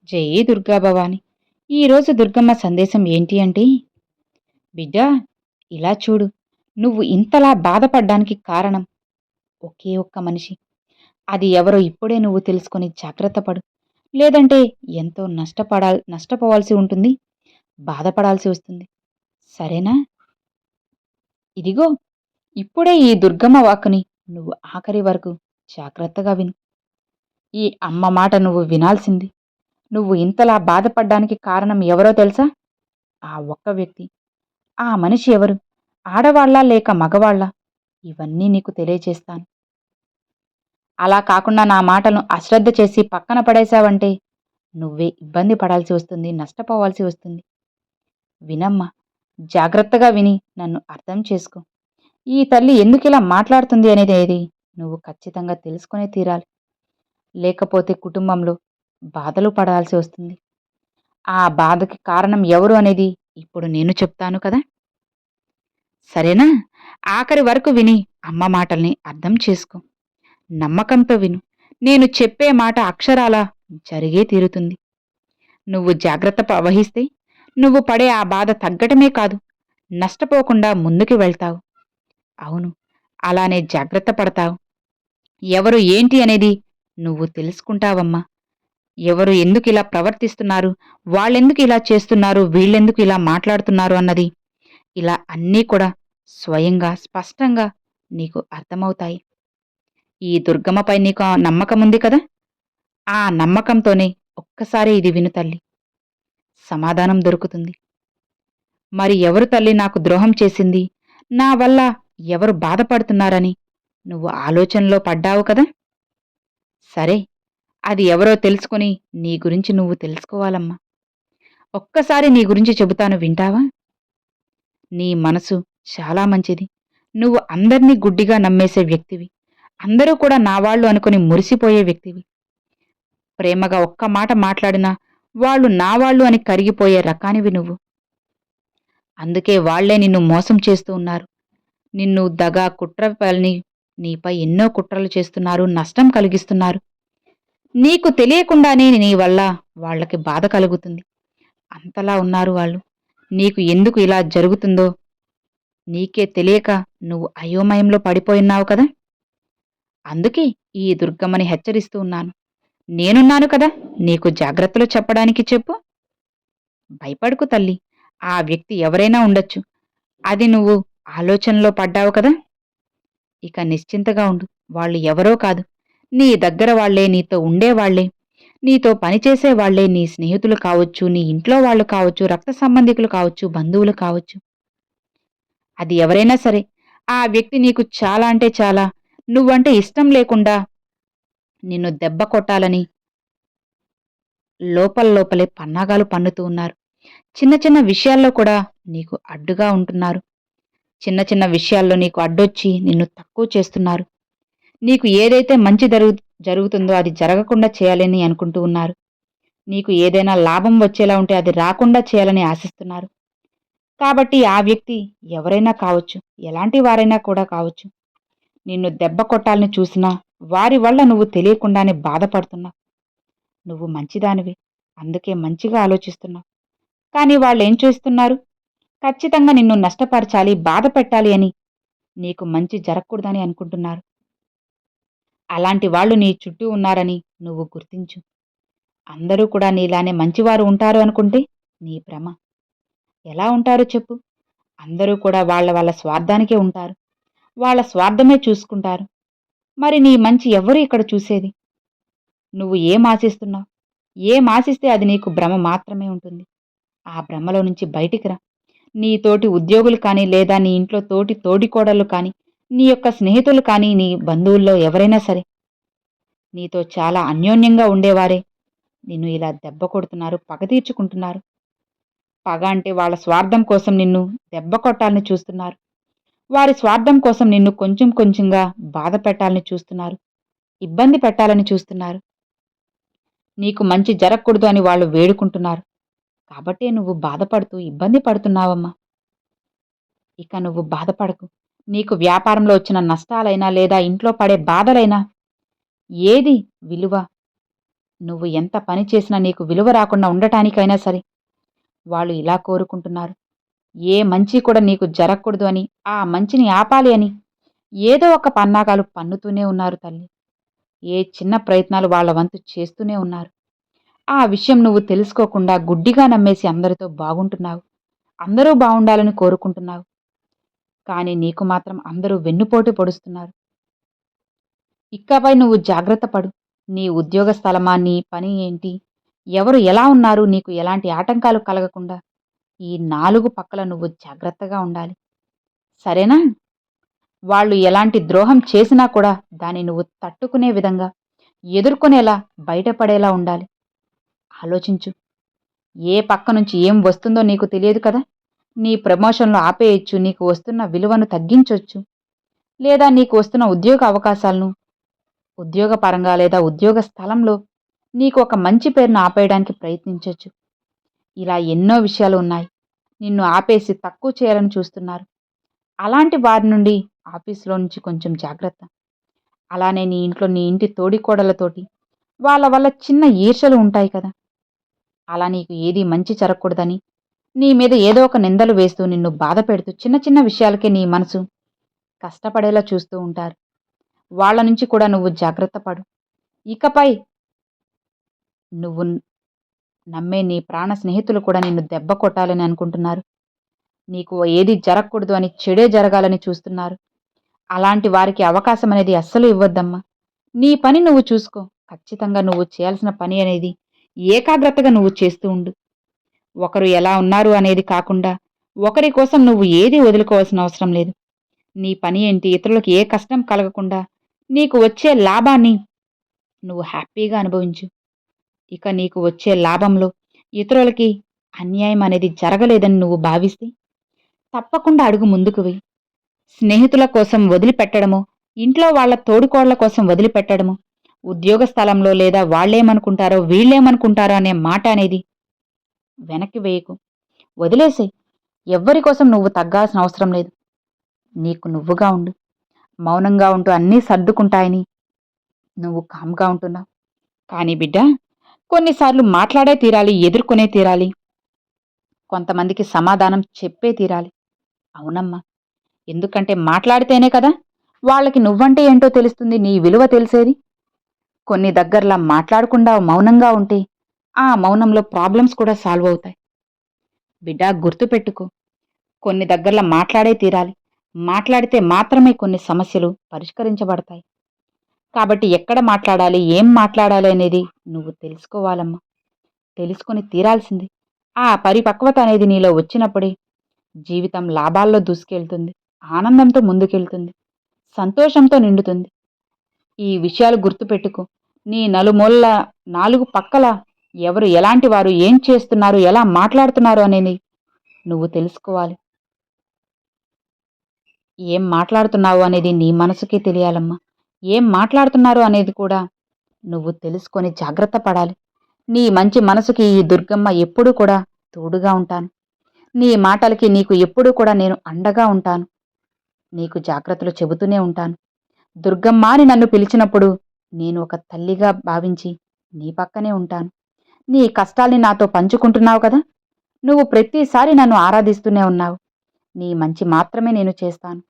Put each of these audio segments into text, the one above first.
జై దుర్గా భవాని. ఈరోజు దుర్గమ్మ సందేశం ఏంటి అంటే, బిడ్డా, ఇలా చూడు, నువ్వు ఇంతలా బాధపడ్డానికి కారణం ఒకే ఒక్క మనిషి. అది ఎవరో ఇప్పుడే నువ్వు తెలుసుకొని జాగ్రత్త పడు. లేదంటే ఎంతో నష్టపోవాల్సి ఉంటుంది, బాధపడాల్సి వస్తుంది. సరేనా? ఇదిగో, ఇప్పుడే ఈ దుర్గమ్మ వాక్కుని నువ్వు ఆఖరి వరకు జాగ్రత్తగా విను. ఈ అమ్మ మాట నువ్వు వినాల్సింది. నువ్వు ఇంతలా బాధపడ్డానికి కారణం ఎవరో తెలుసా? ఆ ఒక్క వ్యక్తి. ఆ మనిషి ఎవరు? ఆడవాళ్ళా లేక మగవాళ్ళా? ఇవన్నీ నీకు తెలియచేస్తాను. అలా కాకుండా నా మాటలను అశ్రద్ధ చేసి పక్కన పడేశావంటే నువ్వే ఇబ్బంది పడాల్సి వస్తుంది, నష్టపోవాల్సి వస్తుంది. వినమ్మా, జాగ్రత్తగా విని నన్ను అర్థం చేసుకో. ఈ తల్లి ఎందుకిలా మాట్లాడుతుంది అనేది నువ్వు ఖచ్చితంగా తెలుసుకునే తీరాలి. లేకపోతే కుటుంబంలో బాధలు పడాల్సి వస్తుంది. ఆ బాధకి కారణం ఎవరు అనేది ఇప్పుడు నేను చెప్తాను కదా. సరేనా? ఆఖరి వరకు విని అమ్మ మాటల్ని అర్థం చేసుకో. నమ్మకంతో విను. నేను చెప్పే మాట అక్షరాలా జరిగే తీరుతుంది. నువ్వు జాగ్రత్త వహిస్తే నువ్వు పడే ఆ బాధ తగ్గటమే కాదు, నష్టపోకుండా ముందుకు వెళ్తావు. అవును, అలానే జాగ్రత్త పడతావు. ఎవరు ఏంటి అనేది నువ్వు తెలుసుకుంటావమ్మా. ఎవరు ఎందుకు ఇలా ప్రవర్తిస్తున్నారు, వాళ్ళెందుకు ఇలా చేస్తున్నారు, వీళ్ళెందుకు ఇలా మాట్లాడుతున్నారు అన్నది ఇలా అన్నీ కూడా స్వయంగా స్పష్టంగా నీకు అర్థమవుతాయి. ఈ దుర్గమ్మపై నీకు ఆ నమ్మకముంది కదా. ఆ నమ్మకంతోనే ఒక్కసారి ఇది విను తల్లి, సమాధానం దొరుకుతుంది. మరి ఎవరు తల్లి నాకు ద్రోహం చేసింది, నా వల్ల ఎవరు బాధపడుతున్నారని నువ్వు ఆలోచనలో పడ్డావు కదా. సరే, అది ఎవరో తెలుసుకుని నీ గురించి నువ్వు తెలుసుకోవాలమ్మా. ఒక్కసారి నీ గురించి చెబుతాను, వింటావా? నీ మనసు చాలా మంచిది. నువ్వు అందర్నీ గుడ్డిగా నమ్మేసే వ్యక్తివి. అందరూ కూడా నా వాళ్ళు అనుకుని మురిసిపోయే వ్యక్తివి. ప్రేమగా ఒక్క మాట మాట్లాడినా వాళ్ళు నా వాళ్ళు అని కరిగిపోయే రకానివి నువ్వు. అందుకే వాళ్లే నిన్ను మోసం చేస్తూ ఉన్నారు. నిన్ను దగా కుట్రపల్ని నీపై ఎన్నో కుట్రలు చేస్తున్నారు, నష్టం కలిగిస్తున్నారు. నీకు తెలియకుండానే నీ వల్ల వాళ్ళకి బాధ కలుగుతుంది. అంతలా ఉన్నారు వాళ్ళు. నీకు ఎందుకు ఇలా జరుగుతుందో నీకే తెలియక నువ్వు అయోమయంలో పడిపోయిన్నావు కదా. అందుకే ఈ దుర్గమ్మని హెచ్చరిస్తూ ఉన్నాను. నేనున్నాను కదా నీకు జాగ్రత్తలు చెప్పడానికి. చెప్పు. భయపడుకు తల్లి. ఆ వ్యక్తి ఎవరైనా ఉండొచ్చు. అది నువ్వు ఆలోచనలో పడ్డావు కదా. ఇక నిశ్చింతగా ఉండు. వాళ్ళు ఎవరో కాదు, నీ దగ్గర వాళ్లే, నీతో ఉండేవాళ్లే, నీతో పనిచేసే వాళ్లే, నీ స్నేహితులు కావచ్చు, నీ ఇంట్లో వాళ్ళు కావచ్చు, రక్త సంబంధికులు కావచ్చు, బంధువులు కావచ్చు. అది ఎవరైనా సరే, ఆ వ్యక్తి నీకు చాలా అంటే చాలా, నువ్వంటే ఇష్టం లేకుండా నిన్ను దెబ్బ కొట్టాలని లోపలే పన్నాగాలు పన్నుతూ ఉన్నారు. చిన్న చిన్న విషయాల్లో కూడా నీకు అడ్డుగా ఉంటున్నారు. చిన్న చిన్న విషయాల్లో నీకు అడ్డొచ్చి నిన్ను తక్కువ చేస్తున్నారు. నీకు ఏదైతే మంచి జరుగుతుందో అది జరగకుండా చేయాలని అనుకుంటూ ఉన్నారు. నీకు ఏదైనా లాభం వచ్చేలా ఉంటే అది రాకుండా చేయాలని ఆశిస్తున్నారు. కాబట్టి ఆ వ్యక్తి ఎవరైనా కావచ్చు, ఎలాంటి వారైనా కూడా కావచ్చు. నిన్ను దెబ్బ కొట్టాలని చూసినా వారి వల్ల నువ్వు తెలియకుండానే బాధపడుతున్నావు. నువ్వు మంచిదానివి, అందుకే మంచిగా ఆలోచిస్తున్నావు. కానీ వాళ్ళేం చేస్తున్నారు? ఖచ్చితంగా నిన్ను నష్టపరచాలి, బాధ పెట్టాలి అని, నీకు మంచి జరగకూడదని అనుకుంటున్నారు. అలాంటి వాళ్ళు నీ చుట్టూ ఉన్నారని నువ్వు గుర్తించు. అందరూ కూడా నీలానే మంచివారు ఉంటారు అనుకుంటే నీ భ్రమ. ఎలా ఉంటారో చెప్పు. అందరూ కూడా వాళ్ళ వాళ్ళ స్వార్థానికే ఉంటారు. వాళ్ళ స్వార్థమే చూసుకుంటారు. మరి నీ మంచి ఎవరు ఇక్కడ చూసేది? నువ్వు ఏం ఆశిస్తున్నావు? ఏం ఆశిస్తే అది నీకు భ్రమ మాత్రమే ఉంటుంది. ఆ భ్రమలో నుంచి బయటికి రా. నీ తోటి ఉద్యోగులు కానీ, లేదా నీ ఇంట్లో తోడికోడళ్ళు కానీ, నీ యొక్క స్నేహితులు కానీ, నీ బంధువుల్లో ఎవరైనా సరే, నీతో చాలా అన్యోన్యంగా ఉండేవారే నిన్ను ఇలా దెబ్బ కొడుతున్నారు, పగ తీర్చుకుంటున్నారు. పగ అంటే వాళ్ళ స్వార్థం కోసం నిన్ను దెబ్బ కొట్టాలని చూస్తున్నారు. వారి స్వార్థం కోసం నిన్ను కొంచెం కొంచెంగా బాధ పెట్టాలని చూస్తున్నారు, ఇబ్బంది పెట్టాలని చూస్తున్నారు. నీకు మంచి జరగకూడదు అని వాళ్ళు వేడుకుంటున్నారు. కాబట్టే నువ్వు బాధపడుతూ ఇబ్బంది పడుతున్నావమ్మా. ఇక నువ్వు బాధపడకు. నీకు వ్యాపారంలో వచ్చిన నష్టాలైనా లేదా ఇంట్లో పడే బాధలైనా ఏది విలువ నువ్వు ఎంత పని చేసినా నీకు విలువ రాకుండా ఉండటానికైనా సరే వాళ్ళు ఇలా కోరుకుంటున్నారు. ఏ మంచి కూడా నీకు జరగకూడదు అని, ఆ మంచిని ఆపాలి అని ఏదో ఒక పన్నాగాలు పన్నుతూనే ఉన్నారు తల్లి. ఏ చిన్న ప్రయత్నాలు వాళ్ళ వంతు చేస్తూనే ఉన్నారు. ఆ విషయం నువ్వు తెలుసుకోకుండా గుడ్డిగా నమ్మేసి అందరితో బాగుంటున్నావు. అందరూ బావుండాలని కోరుకుంటున్నావు. కానీ నీకు మాత్రం అందరూ వెన్నుపోటు పొడుస్తున్నారు. ఇకపై నువ్వు జాగ్రత్త పడు. నీ ఉద్యోగ స్థలమా, నీ పని ఏంటి, ఎవరు ఎలా ఉన్నారు, నీకు ఎలాంటి ఆటంకాలు కలగకుండా ఈ 4 పక్కల నువ్వు జాగ్రత్తగా ఉండాలి. సరేనా? వాళ్ళు ఎలాంటి ద్రోహం చేసినా కూడా దాన్ని నువ్వు తట్టుకునే విధంగా, ఎదుర్కొనేలా, బయటపడేలా ఉండాలి. ఆలోచించు. ఏ పక్క నుంచి ఏం వస్తుందో నీకు తెలియదు కదా! నీ ప్రమోషన్‌లు ఆపేయొచ్చు, నీకు వస్తున్న విలువను తగ్గించొచ్చు. లేదా నీకు వస్తున్న ఉద్యోగ అవకాశాలను ఉద్యోగపరంగా లేదా ఉద్యోగ స్థలంలో నీకు ఒక మంచి పేరును ఆపేయడానికి ప్రయత్నించొచ్చు. ఇలా ఎన్నో విషయాలు ఉన్నాయి. నిన్ను ఆపేసి తక్కువ చేయాలని చూస్తున్నారు. అలాంటి వారి నుండి ఆఫీస్‌లో నుంచి కొంచెం జాగ్రత్త. అలానే నీ ఇంట్లో నీ ఇంటి తోడికోడళ్ళతోటి వాళ్ళ వల్ల చిన్న ఈర్ష్యలు ఉంటాయి కదా! అలా నీకు ఏది మంచి జరగకూడదని, నీ మీద ఏదో ఒక నిందలు వేస్తూ నిన్ను బాధపెడుతూ చిన్న చిన్న విషయాలకే నీ మనసు కష్టపడేలా చూస్తూ ఉంటారు. వాళ్ళ నుంచి కూడా నువ్వు జాగ్రత్త పడు. ఇకపై నువ్వు నమ్మే నీ ప్రాణ స్నేహితులు కూడా నిన్ను దెబ్బ కొట్టాలని అనుకుంటున్నారు. నీకు ఏది జరగకూడదు అని, చెడే జరగాలని చూస్తున్నారు. అలాంటి వారికి అవకాశం అనేది అస్సలు ఇవ్వద్దమ్మా. నీ పని నువ్వు చూసుకో. ఖచ్చితంగా నువ్వు చేయాల్సిన పని అనేది ఏకాగ్రతగా నువ్వు చేస్తూ ఉండు. ఒకరు ఎలా ఉన్నారు అనేది కాకుండా, ఒకరి కోసం నువ్వు ఏదీ వదులుకోవాల్సిన అవసరం లేదు. నీ పని ఏంటి, ఇతరులకు ఏ కష్టం కలగకుండా నీకు వచ్చే లాభాన్ని నువ్వు హ్యాపీగా అనుభవించు. ఇక నీకు వచ్చే లాభంలో ఇతరులకి అన్యాయం అనేది జరగలేదని నువ్వు భావిస్తే తప్పకుండా అడుగు ముందుకు వెయ్యి. స్నేహితుల కోసం వదిలిపెట్టడము, ఇంట్లో వాళ్ళ తోడికోడళ్ళ కోసం వదిలిపెట్టడము, ఉద్యోగ స్థలంలో లేదా వాళ్ళేమనుకుంటారో వీళ్ళేమనుకుంటారో అనే మాట అనేది వెనక్కి వేయకు. వదిలేసేయ్. ఎవ్వరి కోసం నువ్వు తగ్గాల్సిన అవసరం లేదు. నీకు నువ్వుగా ఉండు. మౌనంగా ఉంటూ అన్నీ సర్దుకుంటాయని నువ్వు కామ్‌గా ఉంటున్నావు. కానీ బిడ్డ, కొన్నిసార్లు మాట్లాడే తీరాలి, ఎదుర్కొనే తీరాలి. కొంతమందికి సమాధానం చెప్పే తీరాలి. అవునమ్మా. ఎందుకంటే మాట్లాడితేనే కదా వాళ్ళకి నువ్వంటే ఏంటో తెలుస్తుంది, నీ విలువ తెలిసేది. కొన్ని దగ్గరలా మాట్లాడకుండా మౌనంగా ఉంటే ఆ మౌనంలో ప్రాబ్లమ్స్ కూడా సాల్వ్ అవుతాయి. బిడ్డ, గుర్తుపెట్టుకో. కొన్ని దగ్గరలా మాట్లాడే తీరాలి. మాట్లాడితే మాత్రమే కొన్ని సమస్యలు పరిష్కరించబడతాయి. కాబట్టి ఎక్కడ మాట్లాడాలి, ఏం మాట్లాడాలి అనేది నువ్వు తెలుసుకోవాలమ్మా. తెలుసుకొని తీరాల్సింది. ఆ పరిపక్వత అనేది నీలో వచ్చినప్పుడే జీవితం లాభాల్లో దూసుకెళ్తుంది. ఆనందంతో ముందుకెళ్తుంది. సంతోషంతో నిండుతుంది. ఈ విషయాలు గుర్తుపెట్టుకో. నీ నలుమూలల 4 పక్కల ఎవరు ఎలాంటి వారు, ఏం చేస్తున్నారు, ఎలా మాట్లాడుతున్నారు అనేది నువ్వు తెలుసుకోవాలి. ఏం మాట్లాడుతున్నావు అనేది నీ మనసుకే తెలియాలమ్మా. ఏం మాట్లాడుతున్నారు అనేది కూడా నువ్వు తెలుసుకొని జాగ్రత్త పడాలి. నీ మంచి మనసుకి ఈ దుర్గమ్మ ఎప్పుడూ కూడా తోడుగా ఉంటాను. నీ మాటలకి నీకు ఎప్పుడూ కూడా నేను అండగా ఉంటాను. నీకు జాగ్రత్తలు చెబుతూనే ఉంటాను. దుర్గమ్మ అని నన్ను పిలిచినప్పుడు నేను ఒక తల్లిగా భావించి నీ పక్కనే ఉంటాను. నీ కష్టాల్ని నాతో పంచుకుంటున్నావు కదా! నువ్వు ప్రతిసారి నన్ను ఆరాధిస్తూనే ఉన్నావు. నీ మంచి మాత్రమే నేను చేస్తాను.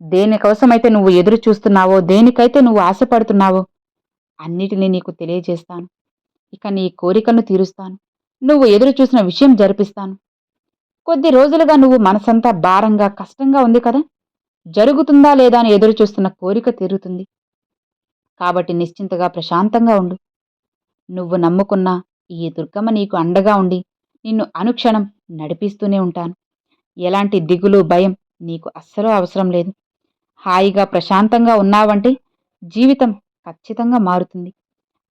దేనికోసమైతే నువ్వు ఎదురు చూస్తున్నావో, దేనికైతే నువ్వు ఆశపడుతున్నావో అన్నిటినీ నీకు తెలియజేస్తాను. ఇక నీ కోరికలను తీరుస్తాను. నువ్వు ఎదురు చూసిన విషయం జరిపిస్తాను. కొద్ది రోజులుగా నువ్వు మనసంతా భారంగా, కష్టంగా ఉంది కదా! జరుగుతుందా లేదా అని ఎదురు చూస్తున్న కోరిక తీరుతుంది. కాబట్టి నిశ్చింతగా, ప్రశాంతంగా ఉండు. నువ్వు నమ్ముకున్న ఈ దుర్గమ్మ నీకు అండగా ఉండి నిన్ను అనుక్షణం నడిపిస్తూనే ఉంటాను. ఎలాంటి దిగులు, భయం నీకు అస్సలు అవసరం లేదు. హాయిగా, ప్రశాంతంగా ఉన్నావంటే జీవితం ఖచ్చితంగా మారుతుంది.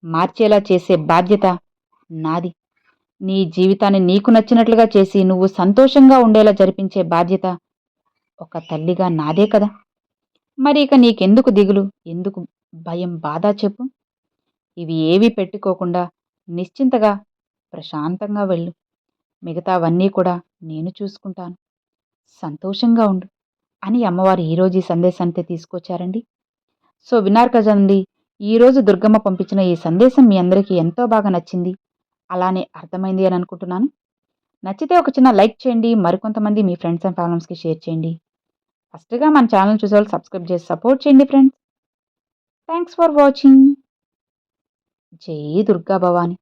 మార్చేలా చేసే బాధ్యత నాది. నీ జీవితాన్ని నీకు నచ్చినట్లుగా చేసి నువ్వు సంతోషంగా ఉండేలా జరిపించే బాధ్యత ఒక తల్లిగా నాదే కదా! మరి ఇక నీకెందుకు దిగులు, ఎందుకు భయం, బాధ చెప్పు? ఇవి ఏవీ పెట్టుకోకుండా నిశ్చింతగా, ప్రశాంతంగా వెళ్ళు. మిగతావన్నీ కూడా నేను చూసుకుంటాను. సంతోషంగా ఉండు అని అమ్మవారు ఈరోజు ఈ సందేశాన్ని తీసుకొచ్చారండి. సో విన్నారు కదండి, ఈరోజు దుర్గమ్మ పంపించిన ఈ సందేశం మీ అందరికీ ఎంతో బాగా నచ్చింది, అలానే అర్థమైంది అని అనుకుంటున్నాను. నచ్చితే ఒక చిన్న లైక్ చేయండి, మరికొంతమంది మీ ఫ్రెండ్స్ అండ్ ఫ్యామిలీస్కి షేర్ చేయండి. ఫస్ట్గా మన ఛానల్ చూసేవాళ్ళు సబ్స్క్రైబ్ చేసి సపోర్ట్ చేయండి ఫ్రెండ్స్. Thanks for watching. జై దుర్గా భవాని.